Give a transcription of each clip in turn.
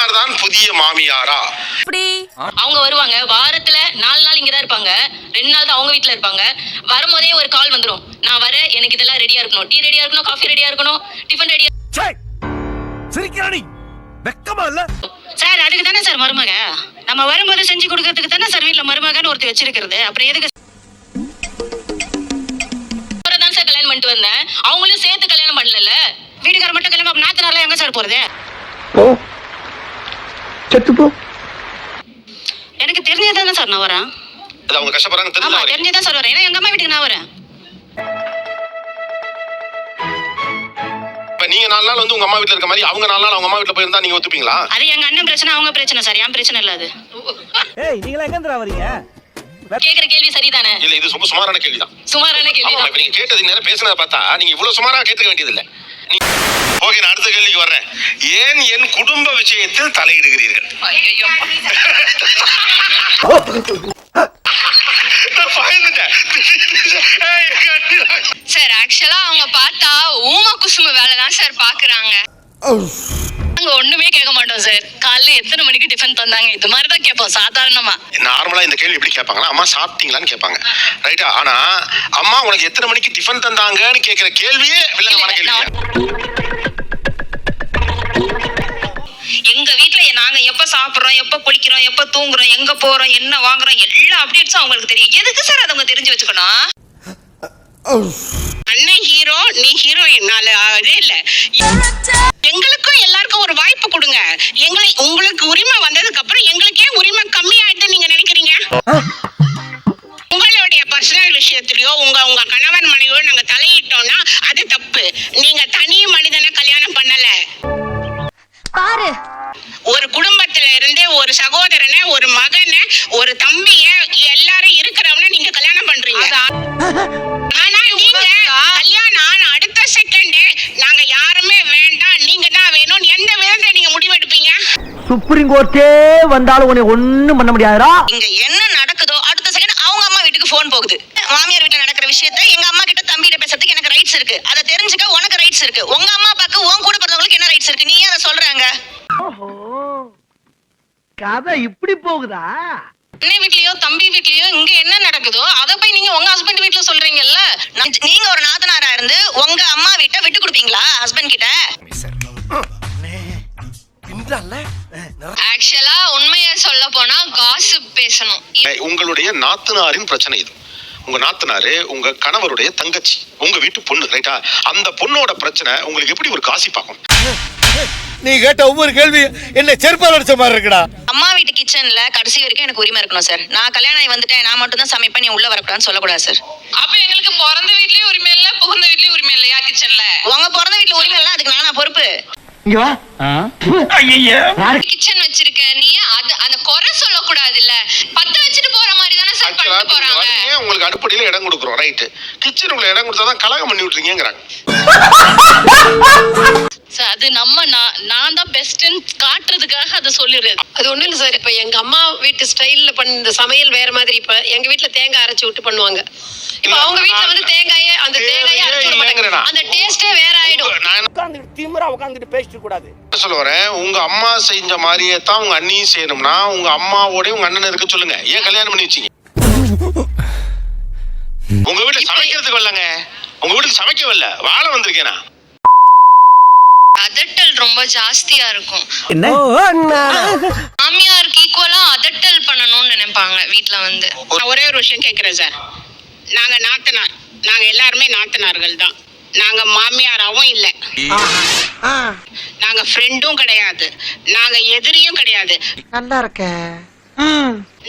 மாமியார் தான் புதிய மாமியாரா? அவங்க வருவாங்க, வாரத்துல 4 நாள் இங்கதான் இருப்பாங்க, 2 நாள் தான் அவங்க வீட்டுல இருப்பாங்க. வரும்போதே ஒரு கால் வந்துரும், நான் வரேன், எனக்கு இதெல்லாம் ரெடியா இருக்கணும், டீ ரெடியா இருக்கணும், காஃபி ரெடியா இருக்கணும், டிஃபன் ரெடியா. சார் அதுக்கு தானே சார் மருமக, நம்ம வரும்போது செஞ்சு கொடுக்கறதுக்கு தானே சார் வீட்டுல மருமகன்னு ஒருத்தர் வச்சிருக்கிறது. அப்புறம் எதுக்கு சார் கல்யாணம் பண்ணிட்டு வந்தேன், அவங்களும் சேர்த்து கல்யாணம் பண்ணல. வீட்டுக்கார மட்டும் கல்யாணம், நாத்தனார்லாம் எங்க சார் போறது? எனக்கு தெரிஞ்சதானே சார் நான் வரேன். அவங்க கஷ்டப்படுறாங்க தெரிஞ்சதான் சார் வரேன். ஏன்னா எங்க அம்மா வீட்டுக்கு நான் வரேன். நீங்க 4 நாள் வந்து உங்க அம்மா வீட்டுல இருக்க மாதிரி அவங்க 4 நாள் அவங்க அம்மா வீட்டுல போயிருந்தா நீங்க ஒத்துப்பீங்களா? அது எங்க அண்ணன் பிரச்சனை, அவங்க பிரச்சனை சார், என் பிரச்சனை இல்ல அது. ஏய் நீங்க எங்க இருந்து வரீங்க? கேக்குற கேள்வி சரிதானே? இல்ல இது ரொம்ப சுமாரான கேள்விதான். சுமாரான கேள்விதான். நீங்க கேட்டது நேரம் பேசுனத பார்த்தா நீங்க இவ்வளவு சுமாரா கேட்க வேண்டியது இல்ல. ஓகே, நான் அடுத்த கேள்விக்கு வர்றேன். ஏன் என் குடும்ப விஷயத்தில் தலையிடுகிறீர்கள்? சார் ஆக்சுவலா அவங்க பார்த்தா ஊம குசும வேலை தான் சார் பாக்குறாங்க. நாங்க ஒண்ணுமே கேட்க மாட்டோம் சார். காலைல எத்தனை மணிக்கு டிஃபன் தந்தாங்க, இது மாதிரி தான் கேட்போம் சாதாரணமா. நார்மலா இந்த கேள்வி எப்படி கேட்பாங்கன்னா, அம்மா சாப்பிட்டீங்களான்னு கேட்பாங்க, ரைட்டா? ஆனா அம்மா உனக்கு எத்தனை மணிக்கு டிஃபன் தந்தாங்கன்னு கேட்கிற கேள்வியே வில்லங்கமான கேள்வி. எங்க வீட்டுல நாங்க எப்ப சாப்பிடுறோம், எப்ப குளிக்கிறோம், எப்ப தூங்குறோம், எங்க போறோம், என்ன வாங்குறோம், எல்லா அப்டேட்ஸும் அவங்களுக்கு தெரியும். எதுக்கு சார் அதை அவங்க தெரிஞ்சு வச்சுக்கணும்? அண்ணன் ஹீரோ, நீ ஹீரோயின், அதே இல்ல. எங்களுக்கும் எல்லாருக்கும் ஒரு வாய்ப்பு கொடுங்க. உங்களுக்கு உரிமை வந்ததுக்கு அப்புறம் எங்களுக்கே உரிமை கம்மி ஆயிட்டு நீங்க நினைக்கிறீங்க? உங்களுடைய பர்சனல் விஷயத்திலயோ உங்க கணவன் மனைவியோ நாங்க தலையிட்டோம்னா அது தப்பு. நீங்க தனி மனிதனை கல்யாணம் பண்ணல. பாரு, ஒரு குடும்பத்துல இருந்து ஒரு சகோதரனை, ஒரு மகனை, ஒரு தம்பிய, எல்லாரும் இருக்கிறவன நீங்க கல்யாணம் பண்றீங்க. ஆனா நீங்க கல்யாணம் ஆன அடுத்த செகண்ட் நாங்க யாருமே வேண்டாம், நீங்க தான் வேணும், எந்த விதத்தை நீங்க முடிவெடுப்பீங்க? சுப்ரீம் கோர்ட்டே வந்தாலும் உன்னை ஒண்ணும் பண்ண முடியாதுடா. இங்க என்ன நடக்குதோ அடுத்த செகண்ட் அவங்க அம்மா வீட்டுக்கு போன் போகுது. மாமியார் வீட்டுல நடக்கிற விஷயத்த எங்க அம்மா கிட்ட தம்பிகிட்ட பேசுறதுக்கு எனக்கு ரைட்ஸ் இருக்கு. அதை தெரிஞ்சுக்க உனக்கு ரைட்ஸ் இருக்கு. உங்க அம்மா அப்பாக்கு உன் கூட பிறந்தவங்களுக்கு என்ன ரைட்ஸ் இருக்கு? நீ அதை சொல்றாங்க. கதை இப்படி போகுதா? அண்ணன் வீட்லயோ தம்பி வீட்லயோ இங்க என்ன நடக்குதோ அதை போய் நீங்க உங்க ஹஸ்பண்ட் வீட்ல சொல்றீங்கல்ல. நீங்க ஒரு நாத்தனாரா இருந்து உங்க அம்மா வீட்டை விட்டு கொடுப்பீங்களா ஹஸ்பண்ட் கிட்ட? ஆக்சுவலா உண்மையா சொல்ல போனா காசிப் பேசணும். உங்களுடைய நாத்தனாரின் பிரச்சனை இது. உங்க நாத்தனாரு உங்க கணவருடைய தங்கச்சி, உங்க வீட்டு பொண்ணு, ரைட்டா? அந்த பொண்ணோட பிரச்சனை உங்களுக்கு எப்படி ஒரு காசிப்பாகும்? நீ கேட்ட ஒவ்வொரு கேள்வி என்ன செருப்பால் அடிச்ச மாதிரி இருக்குடா. அம்மா வீட்டு கிச்சன்ல கடைசி வரைக்கும் எனக்கு உரிமை இருக்கணும் சார். நான் கல்யாணம் ஆகி வந்துட்டேன், நான் மட்டும் தான் சமைப்பேன், நீ உள்ள வரக்கூடாதுன்னு சொல்லக்கூடாது சார். அப்ப எங்களுக்கு பிறந்த வீட்லயும் உரிமை இல்ல, புகுந்த வீட்லயும் உரிமை இல்லையா கிச்சன்ல? உங்க பிறந்த வீட்டுல உரிமை இல்ல, அதுக்கு நானா பொறுப்பு? கிச்சன் வச்சிருக்க நீ அந்த குறை சொல்லக்கூடாது இல்ல. 10 வச்சுட்டு போற மாதிரி தானே சார் பண்ணிட்டு போறாங்க. உங்களுக்கு அடுப்படியில இடம் கொடுக்குறோம், ரைட்? கிச்சன் உள்ள இடம் கொடுத்தாதான் கலகம் பண்ணி விட்டுறீங்கிறாங்க. சார் அது நான் தான் பெஸ்ட்ன்னு காட்டுறதுக்காக அதை சொல்லிடுறது. அது ஒண்ணும் இல்லை சார். இப்ப எங்க அம்மா வீட்டு ஸ்டைல்ல பண்ண சமையல் வேற மாதிரி. இப்ப எங்க வீட்டுல தேங்காய் அரைச்சு விட்டு பண்ணுவாங்க. இப்ப அவங்க வீட்டுல வந்து தேங்காயை அரைச்சு விட மாட்டாங்க. அந்த டேஸ்டே வேற ஆயிடும். திமிரா உட்கார்ந்துட்டு பேசிட்டு கூடாது. சொல்ல வரேன், உங்க அம்மா செஞ்ச மாதிரியே தான் உங்க அண்ணியும் செய்யணும்னா உங்க அம்மாவோட உங்க அண்ணன் இருக்க சொல்லுங்க. ஏன் கல்யாணம் பண்ணி வச்சீங்க? உங்க வீட்டுல சமைக்கிறதுக்கு வரலங்க, உங்க வீட்டுக்கு சமைக்க வரல, வாழ வந்திருக்கேனா? அதட்டல் ரொம்ப ஜாஸ்தியா இருக்கும். என்ன மாமியாருக்கு ஈக்குவலா அதட்டல் பண்ணணும்னு நினைப்பாங்க வீட்டுல வந்து. நான் ஒரே ஒரு விஷயம் கேட்கிறேன் சார். நாங்க நாத்தனார், நாங்க எல்லாருமே நாத்தனார்கள் தான். நாங்க மாமியாராவும் இல்ல, நாங்க ஃப்ரெண்டும் கிடையாது, நாங்க எதிரியும் கிடையாது. நல்லா இருக்க.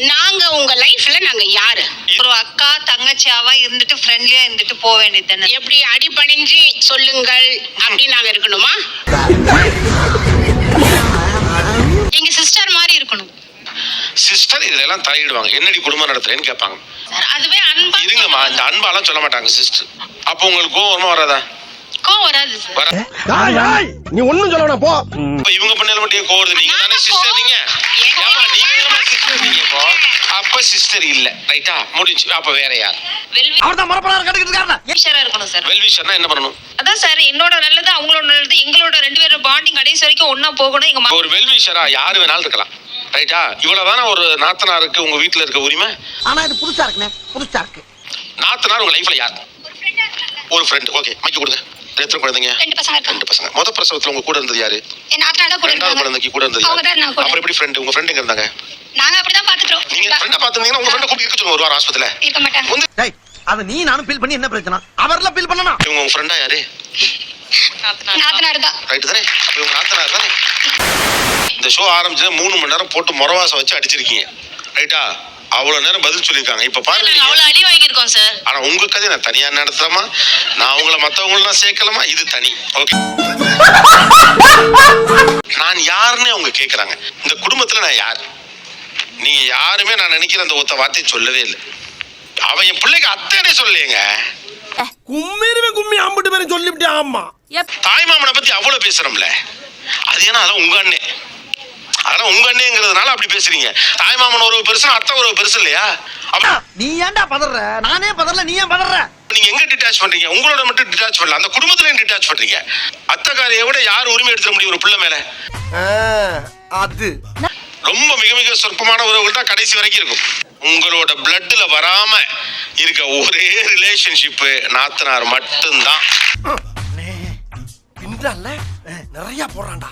நாங்க உங்க லைஃப்ல நாங்க யாரு? ஒரு அக்கா தங்கச்சியாவா இருந்துட்டு ஃப்ரெண்ட்லியா இருந்துட்டு போக வேண்டியது தானே. எப்படி அடிபணிஞ்சு சொல்லுங்கள் அப்படி நாங்க இருக்கணுமா? நீங்க சிஸ்டர் மாதிரி இருக்கணும். சிஸ்டர் இதுல எல்லாம் தலையிடுவாங்க. என்னடி குடும்பம் நடத்துறேன்னு கேட்பாங்க. அதுவே அன்பா இருங்கம்மா, இந்த அன்பாலாம் சொல்ல மாட்டாங்க சிஸ்டர். அப்போ உங்களுக்கு கோவம் வருமா வராதா? கோவம் வராது நீ ஒண்ணும் சொல்ல போ. இவங்க பண்ணல மட்டும் கோவம் வருது. நீங்க தானே சிஸ்டர், நீங்க ஏமா நீங்க சிஸ்டர் நீங்க இப்போ அப்ப சிஸ்டர் இல்ல ரைட்டா முடிஞ்சு அப்ப வேற யார் அவர்தான் மரப்படார கட்டிக்கிட்டு இருக்காருல வெல்விஷரா இருக்கணும் சார். வெல்விஷர்னா என்ன பண்ணணும் அதான் சார் என்னோட நல்லது அவங்களோட நல்லது எங்களோட 2 பேரும் பாண்டிங் கடைசி வரைக்கும் ஒண்ணா போகணும். எங்க ஒரு வெல்விஷரா யாரு வேணாலும் இருக்கலாம் ரைட்டா இவ்வளவுதானே ஒரு நாத்தனாருக்கு உங்க வீட்டுல இருக்க உரிமை. ஆனா இது புதுசா இருக்குண்ணே புதுசா இருக்கு. நாத்தனார் உங்க லைஃப்ல யார்? ஒரு ஃப்ரெண்ட். ஓகே மைக்க கொடுங்க. எத்தனை குழந்தைங்க? 2 பசங்க இருக்காங்க. 2 பசங்க. முத பிரசவத்துல உங்க கூட இருந்தது யாரு? என் நாத்தனார் தான் கூட ரெண்டாவது இருக்காங்க. குழந்தைக்கு கூட இருந்தது அவங்க தான் யாரு? நான் கூட. அப்புறம் எப்படி ஃப்ரெண்ட்? உங்க ஃப்ரெண்ட் எங்க இருந்தாங்க? நாங்க அப்படிதான் பாத்துக்கிறோம். நீங்க ஃப்ரெண்ட பாத்துட்டீங்கன்னா உங்க ஃப்ரெண்ட கூட்டி இருக்க சொல்லுங்க ஒரு வாரம் ஆஸ்பத்திரியில. இருக்க மாட்டாங்க. வந்து டேய் அத நீ நானும் ஃபீல் பண்ணி என்ன பிரச்சனை? அவர்ல ஃபீல் பண்ணனா? இவங்க உங்க ஃப்ரெண்டா யாரு? நாத்தனார் தான். ரைட் தானே? அப்ப இவங்க நாத்தனார் தானே? இந்த ஷோ ஆரம்பிச்சு 3 மணி நேரம் போட்டு முறவாசம் வச்சு அடிச்சிருக்கீங்க ரைட்டா அவ்வளவு நேரம் பதில் சொல்லியிருக்காங்க. இப்ப பாருங்க அவ்வளவு அடி வாங்கியிருக்கோம் சார். ஆனா உங்க கதை நான் தனியா நடத்துறமா நான் உங்களை மத்தவங்களெல்லாம் சேர்க்கலாமா இது தனி. ஓகே நான் யாருன்னு அவங்க கேக்குறாங்க. இந்த குடும்பத்துல நான் யார்? நீங்க யாருமே நான் நினைக்கிற அந்த ஒத்த வார்த்தையை சொல்லவே இல்லை. அவன் என் பிள்ளைக்கு அத்தனை சொல்லலையேங்க. கும்மி அம்பிட்டு பேரும் சொல்லிவிட்டே. ஆமா தாய் மாமனை பத்தி அவ்வளவு பேசுறோம்ல அது ஏன்னா அதெல்லாம் உங்க அண்ணே. அதெல்லாம் உங்க அண்ணேங்கிறதுனால அப்படி பேசுறீங்க. தாய் மாமன் ஒரு பெருசு அத்தை ஒரு பெருசு இல்லையா? நீ ஏன்டா பதற? நானே பதறல நீ ஏன் பதற? நீங்க எங்க டிட்டாச் பண்றீங்க? உங்களோட மட்டும் டிட்டாச் பண்ணல அந்த குடும்பத்திலையும் டிட்டாச் பண்றீங்க. அத்தைக்காரியை விட யார் உரிமை எடுத்துட முடியும் ஒரு பிள்ளை மேல? அது ரொம்ப மிக மிக சொற்பமான உறவுகள் தான் கடைசி வரைக்கும் இருக்கும். உங்களோட பிளட்ல வராம இருக்க ஒரே ரிலேஷன்ஷிப் நாத்தனார் மட்டும்தான். பின்றால நிறைய போறான்டா.